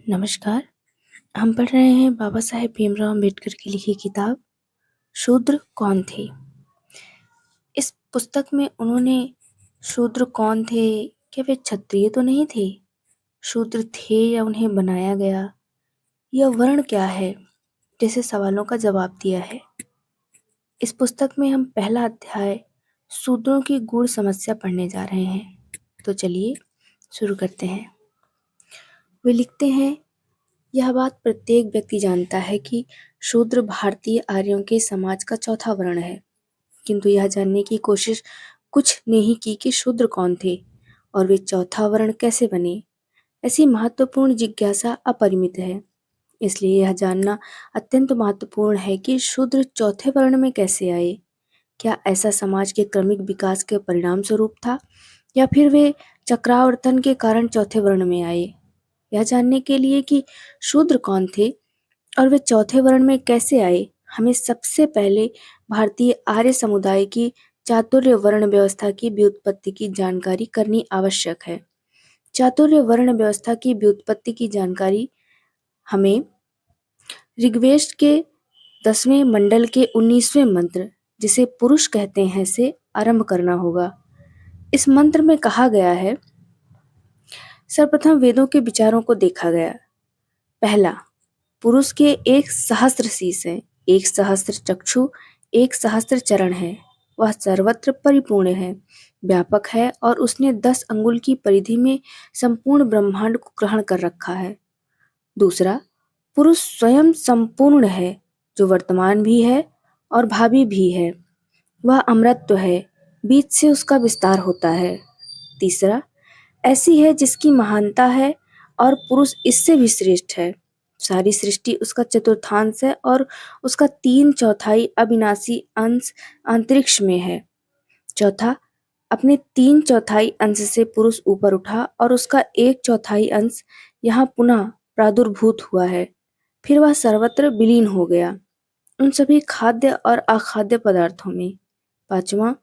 नमस्कार। हम पढ़ रहे हैं बाबा साहेब भीमराव अम्बेडकर की लिखी किताब शूद्र कौन थे। इस पुस्तक में उन्होंने शूद्र कौन थे, क्या वे क्षत्रिय तो नहीं थे, शूद्र थे या उन्हें बनाया गया, यह वर्ण क्या है, जैसे सवालों का जवाब दिया है। इस पुस्तक में हम पहला अध्याय शूद्रों की गूढ़ समस्या पढ़ने जा रहे हैं। तो चलिए शुरू करते हैं। वे लिखते हैं, यह बात प्रत्येक व्यक्ति जानता है कि शूद्र भारतीय आर्यों के समाज का चौथा वर्ण है, किंतु यह जानने की कोशिश कुछ ने ही की कि शूद्र कौन थे और वे चौथा वर्ण कैसे बने। ऐसी महत्वपूर्ण जिज्ञासा अपरिमित है, इसलिए यह जानना अत्यंत महत्वपूर्ण है कि शूद्र चौथे वर्ण में कैसे आए। क्या ऐसा समाज के क्रमिक विकास के परिणाम स्वरूप था या फिर वे चक्रावर्तन के कारण चौथे वर्ण में आए। यह जानने के लिए कि शूद्र कौन थे और वे चौथे वर्ण में कैसे आए, हमें सबसे पहले भारतीय आर्य समुदाय की चातुर्य वर्ण व्यवस्था की व्युत्पत्ति की जानकारी करनी आवश्यक है। चातुर्य वर्ण व्यवस्था की व्युत्पत्ति की जानकारी हमें ऋग्वेद के 10वें मंडल के 19वें मंत्र, जिसे पुरुष कहते हैं, से आरंभ करना होगा। इस मंत्र में कहा गया है, सर्वप्रथम वेदों के विचारों को देखा गया। पहला, पुरुष के 1,000 शीश है, 1,000 चक्षु, 1,000 चरण है। वह सर्वत्र परिपूर्ण है, व्यापक है और उसने 10 अंगुल की परिधि में संपूर्ण ब्रह्मांड को ग्रहण कर रखा है। दूसरा, पुरुष स्वयं संपूर्ण है, जो वर्तमान भी है और भावी भी है। वह अमरत्व है, बीच से उसका विस्तार होता है। तीसरा, ऐसी है जिसकी महानता है और पुरुष इससे भी श्रेष्ठ है। सारी सृष्टि उसका चतुर्थांश है और उसका 3/4 अविनाशी अंश अंतरिक्ष में है। चौथा, अपने 3/4 अंश से पुरुष ऊपर उठा और उसका 1/4 अंश यहाँ पुनः प्रादुर्भूत हुआ है, फिर वह सर्वत्र विलीन हो गया, उन सभी खाद्य और अखाद्य पदार्थों में। पांचवा,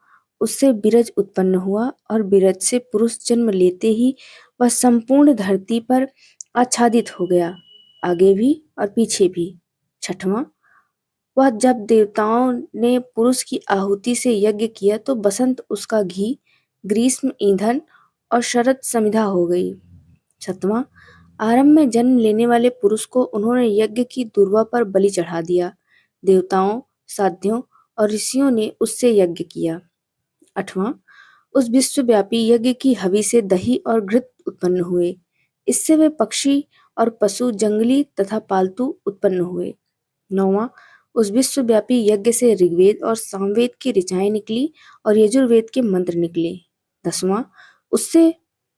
उससे बीरज उत्पन्न हुआ और बीरज से पुरुष जन्म लेते ही वह संपूर्ण धरती पर आच्छादित हो गया, आगे भी और पीछे भी। छठवां, वह जब देवताओं ने पुरुष की आहुति से यज्ञ किया तो बसंत उसका घी, ग्रीष्म ईंधन और शरद समिधा हो गई। सातवां, आरंभ में जन्म लेने वाले पुरुष को उन्होंने यज्ञ की दुर्वा पर बलि चढ़ा दिया। देवताओं, साध्यों और ऋषियों ने उससे यज्ञ किया। आठवां, उस विश्वव्यापी यज्ञ की हवि से दही और घृत उत्पन्न हुए, इससे वे पक्षी और पशु, जंगली तथा पालतू उत्पन्न हुए। नौवां, उस विश्वव्यापी यज्ञ से ऋग्वेद और सामवेद की ऋचाएं निकली और यजुर्वेद के मंत्र निकले। 10वां, उससे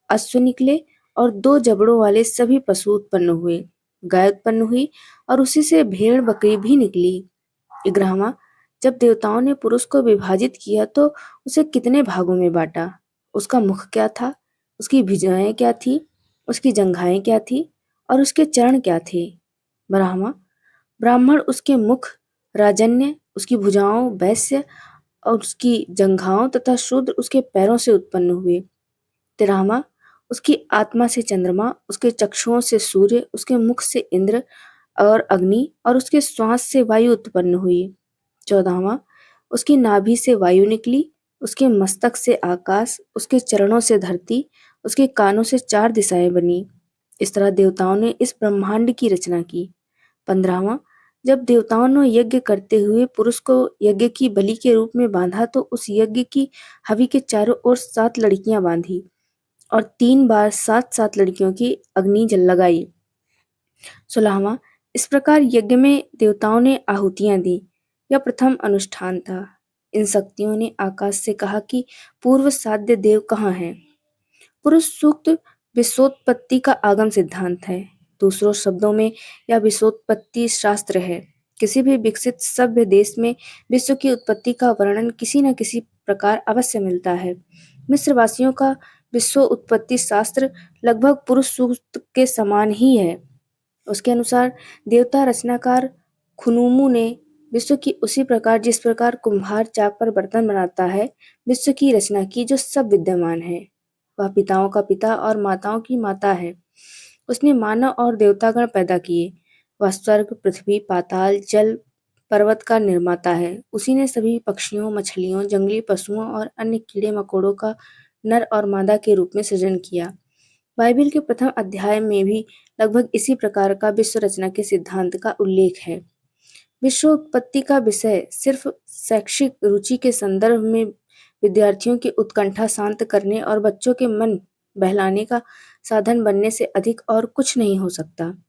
अश्व निकले और 2 जबड़ों वाले सभी पशु उत्पन्न हुए, गाय उत्पन्न हुई और उसी से भेड़ बकरी भी निकली। 11वां, जब देवताओं ने पुरुष को विभाजित किया तो उसे कितने भागों में बांटा, उसका मुख क्या था, उसकी भुजाएं क्या थी, उसकी जंघाएं क्या थी और उसके चरण क्या थे। 12वां, ब्राह्मण उसके मुख, राजन्य उसकी भुजाओं, वैश्य और उसकी जंघाओं तथा शूद्र उसके पैरों से उत्पन्न हुए। 13वां, उसकी आत्मा से चंद्रमा, उसके चक्षुओं से सूर्य, उसके मुख से इंद्र और अग्नि और उसके श्वास से वायु उत्पन्न हुई। 14वां, उसकी नाभि से वायु निकली, उसके मस्तक से आकाश, उसके चरणों से धरती, उसके कानों से 4 दिशाएं बनी। इस तरह देवताओं ने इस ब्रह्मांड की रचना की। 15वां, जब देवताओं ने यज्ञ करते हुए पुरुष को यज्ञ की बलि के रूप में बांधा तो उस यज्ञ की हवि के चारों ओर 7 लड़कियां बांधी और 3 बार 7-7 लड़कियों की अग्नि जल लगाई। 16वां, इस प्रकार यज्ञ में देवताओं ने आहुतियां दी। यह प्रथम अनुष्ठान था। इन शक्तियों ने आकाश से कहा कि पूर्व साध्य देव कहाँ हैं। पुरुष सूक्त विश्वोत्पत्ति का आगम सिद्धांत है। दूसरों शब्दों में यह विश्वोत्पत्ति शास्त्र है। किसी भी विकसित सभ्य देश में विश्व की उत्पत्ति का वर्णन किसी न किसी प्रकार अवश्य मिलता है। मिस्रवासियों का विश्व उत्पत्ति शास्त्र लगभग पुरुष सूक्त के समान ही है। उसके अनुसार देवता रचनाकार खुनुमु ने विश्व की उसी प्रकार जिस प्रकार कुम्हार चाक पर बर्तन बनाता है, विश्व की रचना की जो सब विद्यमान है। वह पिताओं का पिता और माताओं की माता है। उसने मानव और देवतागण पैदा किए। वह स्वर्ग, पृथ्वी, पाताल, जल, पर्वत का निर्माता है। उसी ने सभी पक्षियों, मछलियों, जंगली पशुओं और अन्य कीड़े मकोड़ों का नर और मादा के रूप में सृजन किया। बाइबिल के प्रथम अध्याय में भी लगभग इसी प्रकार का विश्व रचना के सिद्धांत का उल्लेख है। विश्व उत्पत्ति का विषय सिर्फ शैक्षिक रुचि के संदर्भ में विद्यार्थियों की उत्कंठा शांत करने और बच्चों के मन बहलाने का साधन बनने से अधिक और कुछ नहीं हो सकता।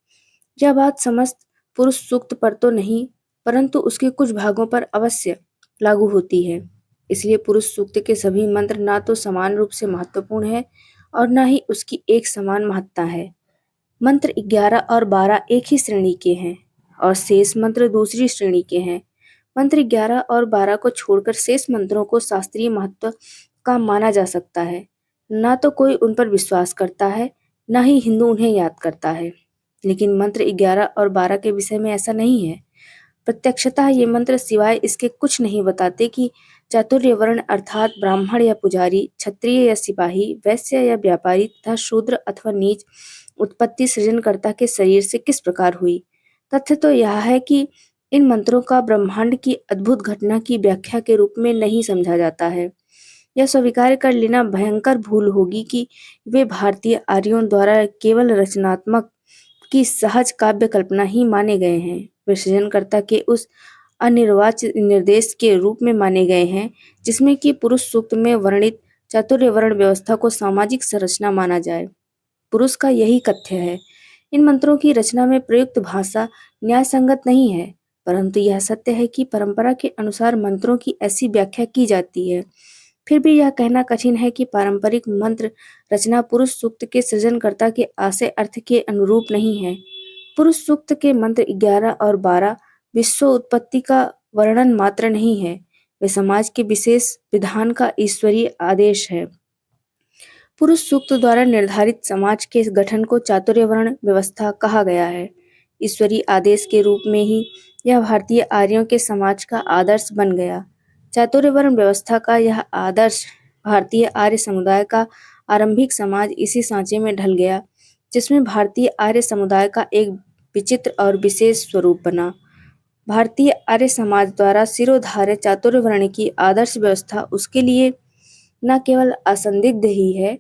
यह बात समस्त पुरुष सूक्त पर तो नहीं, परंतु उसके कुछ भागों पर अवश्य लागू होती है। इसलिए पुरुष सूक्त के सभी मंत्र ना तो समान रूप से महत्वपूर्ण है और न ही उसकी एक समान महत्ता है। मंत्र 11 और 12 एक ही श्रेणी के हैं और शेष मंत्र दूसरी श्रेणी के हैं। मंत्र 11 और 12 को छोड़कर शेष मंत्रों को शास्त्रीय महत्व का माना जा सकता है। ना तो कोई उन पर विश्वास करता है, ना ही हिंदू उन्हें याद करता है। लेकिन मंत्र 11 और 12 के विषय में ऐसा नहीं है। प्रत्यक्षतः ये मंत्र सिवाय इसके कुछ नहीं बताते कि चातुर्य वर्ण अर्थात ब्राह्मण या पुजारी, क्षत्रिय या सिपाही, वैश्य या व्यापारी तथा शूद्र अथवा नीच उत्पत्ति सृजनकर्ता के शरीर से किस प्रकार हुई। तथ्य तो यह है कि इन मंत्रों का ब्रह्मांड की अद्भुत घटना की व्याख्या के रूप में नहीं समझा जाता है। यह स्वीकार कर लेना भयंकर भूल होगी कि वे भारतीय आर्यों द्वारा केवल रचनात्मक की सहज काव्य कल्पना ही माने गए हैं। वे सृजनकर्ता के उस अनिर्वाच्य निर्देश के रूप में माने गए हैं जिसमें कि पुरुष सूक्त में वर्णित चातुर्य वर्ण व्यवस्था को सामाजिक संरचना माना जाए। पुरुष का यही कथ्य है। इन मंत्रों की रचना में प्रयुक्त भाषा न्याय संगत नहीं है, परंतु यह सत्य है कि परंपरा के अनुसार मंत्रों की ऐसी व्याख्या की जाती है। फिर भी यह कहना कठिन है कि पारंपरिक मंत्र रचना पुरुष सूक्त के सृजनकर्ता के आशय अर्थ के अनुरूप नहीं है। पुरुष सूक्त के मंत्र 11 और 12 विश्व उत्पत्ति का वर्णन मात्र नहीं है, वे समाज के विशेष विधान का ईश्वरीय आदेश है। पुरुष सूक्त द्वारा निर्धारित समाज के गठन को चातुर्य वर्ण व्यवस्था कहा गया है। ईश्वरीय आदेश के रूप में ही यह भारतीय आर्यों के समाज का आदर्श बन गया। चातुर्य वर्ण व्यवस्था का यह आदर्श भारतीय आर्य समुदाय का आरंभिक समाज इसी सांचे में ढल गया, जिसमें भारतीय आर्य समुदाय का एक विचित्र और विशेष स्वरूप बना। भारतीय आर्य समाज द्वारा सिरोधार्य चातुर्य वर्ण की आदर्श व्यवस्था उसके लिए न केवल असंदिग्ध ही है,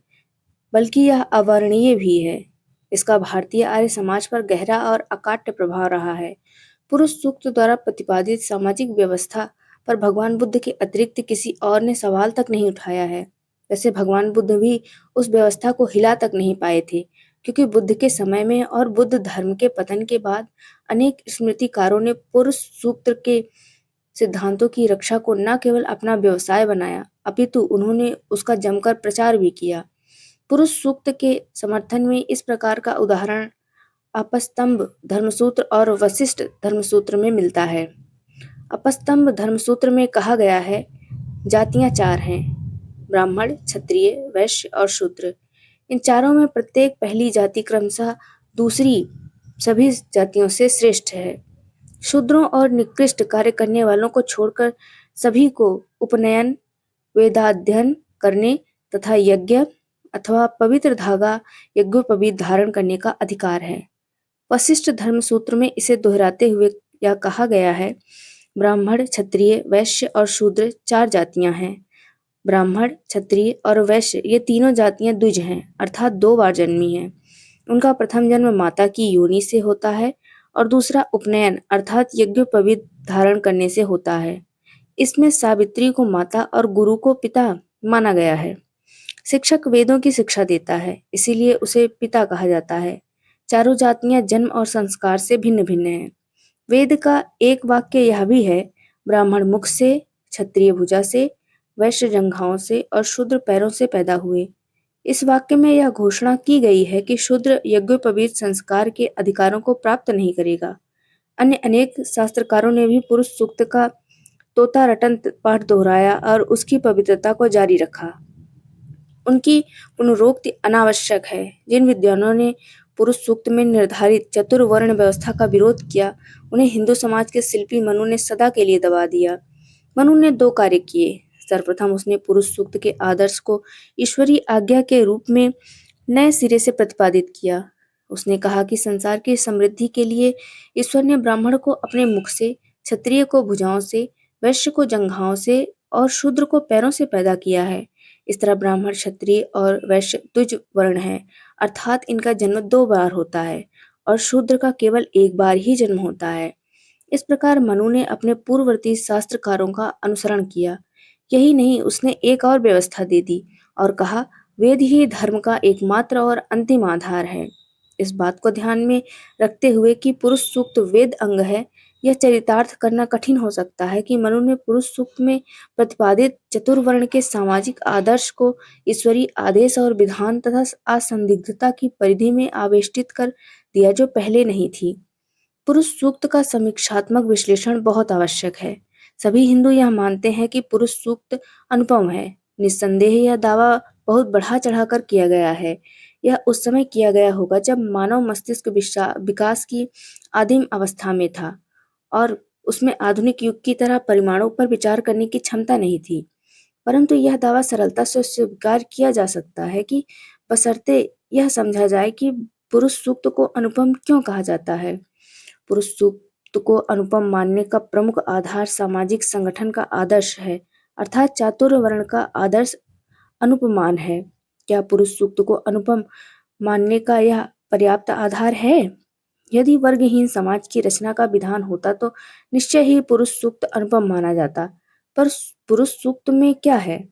बल्कि यह अवर्णनीय भी है। इसका भारतीय आर्य समाज पर गहरा और अकाट्य प्रभाव रहा है। पुरुष सूक्त द्वारा प्रतिपादित सामाजिक व्यवस्था पर भगवान बुद्ध के अतिरिक्त किसी और ने सवाल तक नहीं उठाया है। वैसे भगवान बुद्ध भी उस व्यवस्था को हिला तक नहीं पाए थे, क्योंकि बुद्ध के समय में और बुद्ध धर्म के पतन के बाद अनेक स्मृतिकारों ने पुरुष सूक्त के सिद्धांतों की रक्षा को न केवल अपना व्यवसाय बनाया, अपितु उन्होंने उसका जमकर प्रचार भी किया। पुरुष सूक्त के समर्थन में इस प्रकार का उदाहरण अपस्तंभ धर्मसूत्र और वशिष्ठ धर्मसूत्र में मिलता है। अपस्तंभ धर्मसूत्र में कहा गया है, जातियां चार हैं, ब्राह्मण, क्षत्रिय, वैश्य और शूद्र। इन चारों में प्रत्येक पहली जाति क्रमशः दूसरी सभी जातियों से श्रेष्ठ है। शूद्रों और निकृष्ट कार्य करने वालों को छोड़कर सभी को उपनयन, वेदाध्ययन करने तथा यज्ञ अथवा पवित्र धागा यज्ञोपवीत धारण करने का अधिकार है। वशिष्ठ धर्म सूत्र में इसे दोहराते हुए यह कहा गया है, ब्राह्मण, क्षत्रिय, वैश्य और शूद्र चार जातियां हैं। ब्राह्मण, क्षत्रिय और वैश्य ये तीनों जातियां द्विज हैं, अर्थात दो बार जन्मी हैं। उनका प्रथम जन्म माता की योनि से होता है और दूसरा उपनयन अर्थात यज्ञोपवीत धारण करने से होता है। इसमें सावित्री को माता और गुरु को पिता माना गया है। शिक्षक वेदों की शिक्षा देता है, इसीलिए उसे पिता कहा जाता है। चारों जातियां जन्म और संस्कार से भिन्न भिन्न हैं। वेद का एक वाक्य यह भी है, ब्राह्मण मुख से, क्षत्रिय भुजा से, वैश्य जंघाओं से और शूद्र पैरों से पैदा हुए। इस वाक्य में यह घोषणा की गई है कि शूद्र यज्ञोपवीत संस्कार के अधिकारों को प्राप्त नहीं करेगा। अन्य अनेक शास्त्रकारों ने भी पुरुष सूक्त का तोता रटन पाठ दोहराया और उसकी पवित्रता को जारी रखा। उनकी पुनरोक्ति अनावश्यक है। जिन विद्वानों ने पुरुष सूक्त में निर्धारित चतुर्वर्ण व्यवस्था का विरोध किया, उन्हें हिंदू समाज के शिल्पी मनु ने सदा के लिए दबा दिया। मनु ने दो कार्य किए। सर्वप्रथम उसने पुरुष सूक्त के आदर्श को ईश्वरीय आज्ञा के रूप में नए सिरे से प्रतिपादित किया। उसने कहा कि संसार की समृद्धि के लिए ईश्वर ने ब्राह्मण को अपने मुख से, क्षत्रिय को भुजाओं से, वैश्य को जंघाओं से और शूद्र को पैरों से पैदा किया है। इस तरह ब्राह्मण, क्षत्रिय और वैश्य द्विज वर्ण है, अर्थात इनका जन्म 2 बार होता है और शूद्र का केवल एक बार ही जन्म होता है। इस प्रकार मनु ने अपने पूर्ववर्ती शास्त्रकारों का अनुसरण किया। यही नहीं, उसने एक और व्यवस्था दे दी और कहा, वेद ही धर्म का एकमात्र और अंतिम आधार है। इस बात को ध्यान में रखते हुए कि पुरुष सूक्त वेद अंग है, यह चरितार्थ करना कठिन हो सकता है कि मनु ने पुरुष सूक्त में प्रतिपादित चतुर्वर्ण के सामाजिक आदर्श को ईश्वरीय आदेश और विधान तथा असंदिग्धता की परिधि में आवेष्टित कर दिया, जो पहले नहीं थी। पुरुष सूक्त का समीक्षात्मक विश्लेषण बहुत आवश्यक है। सभी हिंदू यह मानते हैं कि पुरुष सूक्त अनुपम है। निस्संदेह यह दावा बहुत बढ़ा चढ़ाकर किया गया है। यह उस समय किया गया होगा जब मानव मस्तिष्क विकास की आदिम अवस्था में था और उसमें आधुनिक युग की तरह परिमाणों पर विचार करने की क्षमता नहीं थी। परंतु यह दावा सरलता से स्वीकार किया जा सकता है कि बशर्ते यह समझा जाए कि पुरुष सूक्त को अनुपम क्यों कहा जाता है। पुरुष सूक्त को अनुपम मानने का प्रमुख आधार सामाजिक संगठन का आदर्श है, अर्थात चातुर्य वर्ण का आदर्श अनुपमान है। क्या पुरुष सूक्त को अनुपम मानने का यह पर्याप्त आधार है? यदि वर्गहीन समाज की रचना का विधान होता तो निश्चय ही पुरुष सूक्त अनुपम माना जाता। पर पुरुष सूक्त में क्या है?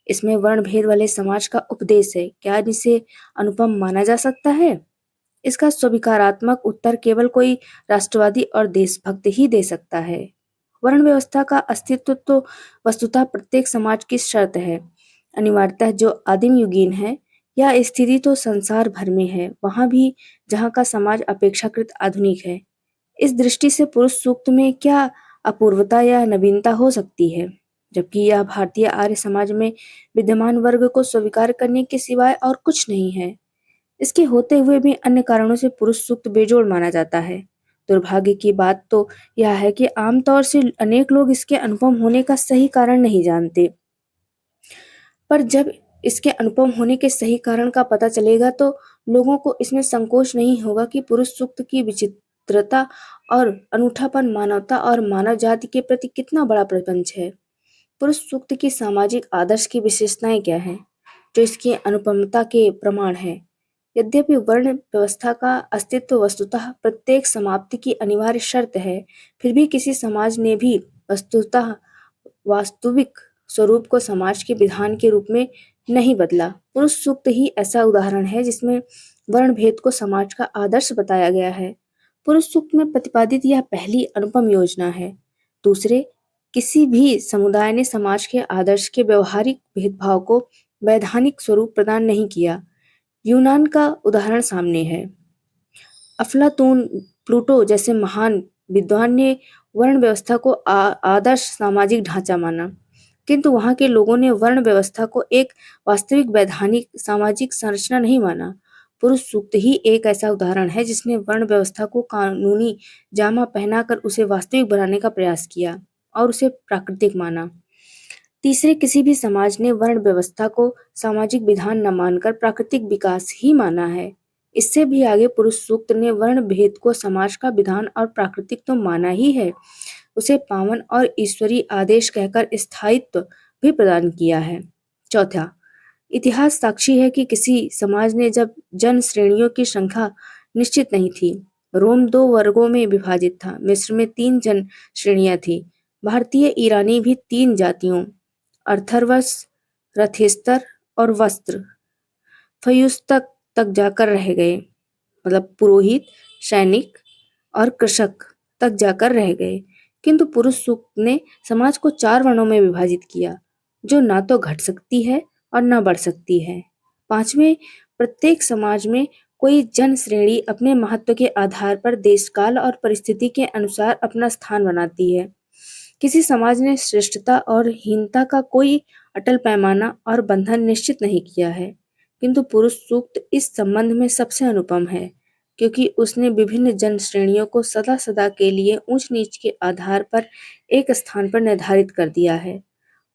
इसमें वर्ण भेद वाले समाज का उपदेश है। क्या इसे अनुपम माना जा सकता है? इसका स्वीकारात्मक उत्तर केवल कोई राष्ट्रवादी और देशभक्त ही दे सकता है। वर्ण व्यवस्था का अस्तित्व तो वस्तुतः प्रत्येक समाज की शर्त है, अनिवार्यतः जो आदिम युगीन है। यह स्थिति तो संसार भर में है, वहां भी जहां का समाज अपेक्षाकृत आधुनिक है। इस दृष्टि से पुरुष सूक्त में क्या अपूर्वता या नवीनता हो सकती है, जबकि यह भारतीय आर्य समाज में विद्यमान वर्ग को स्वीकार करने के सिवाय और कुछ नहीं है। इसके होते हुए भी अन्य कारणों से पुरुष सूक्त बेजोड़ माना जाता है। दुर्भाग्य की बात तो यह है कि आमतौर से अनेक लोग इसके अनुपम होने का सही कारण नहीं जानते। पर जब इसके अनुपम होने के सही कारण का पता चलेगा तो लोगों को इसमें संकोच नहीं होगा कि पुरुष सूक्त की विचित्रता और अनूठापन मानवता और मानव जाति के प्रति कितना बड़ा प्रपंच है। पुरुष सूक्त की सामाजिक आदर्श की विशेषताएं क्या हैं, जो इसकी अनुपमता के प्रमाण है? यद्यपि वर्ण व्यवस्था का अस्तित्व वस्तुतः प्रत्येक समाप्ति की अनिवार्य शर्त है, फिर भी किसी समाज ने भी वस्तुतः वास्तविक स्वरूप को समाज के विधान के रूप में नहीं बदला। पुरुष सूक्त ही ऐसा उदाहरण है जिसमें वर्ण भेद को समाज का आदर्श बताया गया है। पुरुष सूक्त में प्रतिपादित यह पहली अनुपम योजना है। दूसरे किसी भी समुदाय ने समाज के आदर्श के व्यवहारिक भेदभाव को वैधानिक स्वरूप प्रदान नहीं किया। यूनान का उदाहरण सामने है। अफलातून, प्लूटो जैसे महान विद्वान ने वर्ण व्यवस्था को आदर्श सामाजिक ढांचा माना, किंतु वहां के लोगों ने वर्ण व्यवस्था को एक वास्तविक वैधानिक सामाजिक संरचना नहीं माना। पुरुष सूक्त ही एक ऐसा उदाहरण है जिसने वर्ण व्यवस्था को कानूनी जामा पहनाकर उसे वास्तविक बनाने का प्रयास किया और उसे प्राकृतिक माना। तीसरे किसी भी समाज ने वर्ण व्यवस्था को सामाजिक विधान न मानकर प्राकृतिक विकास ही माना है। इससे भी आगे पुरुष सूक्त ने वर्ण भेद को समाज का विधान और प्राकृतिक तो माना ही है, उसे पावन और ईश्वरीय आदेश कहकर स्थायित्व भी प्रदान किया है। चौथा, इतिहास साक्षी है कि किसी समाज ने जब जन श्रेणियों की संख्या निश्चित नहीं थी, रोम 2 वर्गों में विभाजित था। मिस्र में 3 जन श्रेणियां थी। भारतीय ईरानी भी 3 जातियों अर्थर्वस, रथेस्तर और वस्त्र फयुस्तक तक जाकर रह गए, मतलब पुरोहित, सैनिक और कृषक तक जाकर रह गए। किंतु पुरुष सूक्त ने समाज को 4 वर्णों में विभाजित किया, जो ना तो घट सकती है और न बढ़ सकती है। पांचवें, प्रत्येक समाज में कोई जन श्रेणी अपने महत्व के आधार पर देश काल और परिस्थिति के अनुसार अपना स्थान बनाती है। किसी समाज ने श्रेष्ठता और हीनता का कोई अटल पैमाना और बंधन निश्चित नहीं किया है, किंतु पुरुष सूक्त इस संबंध में सबसे अनुपम है, क्योंकि उसने विभिन्न जन श्रेणियों को सदा सदा के लिए ऊंच नीच के आधार पर एक स्थान पर निर्धारित कर दिया है।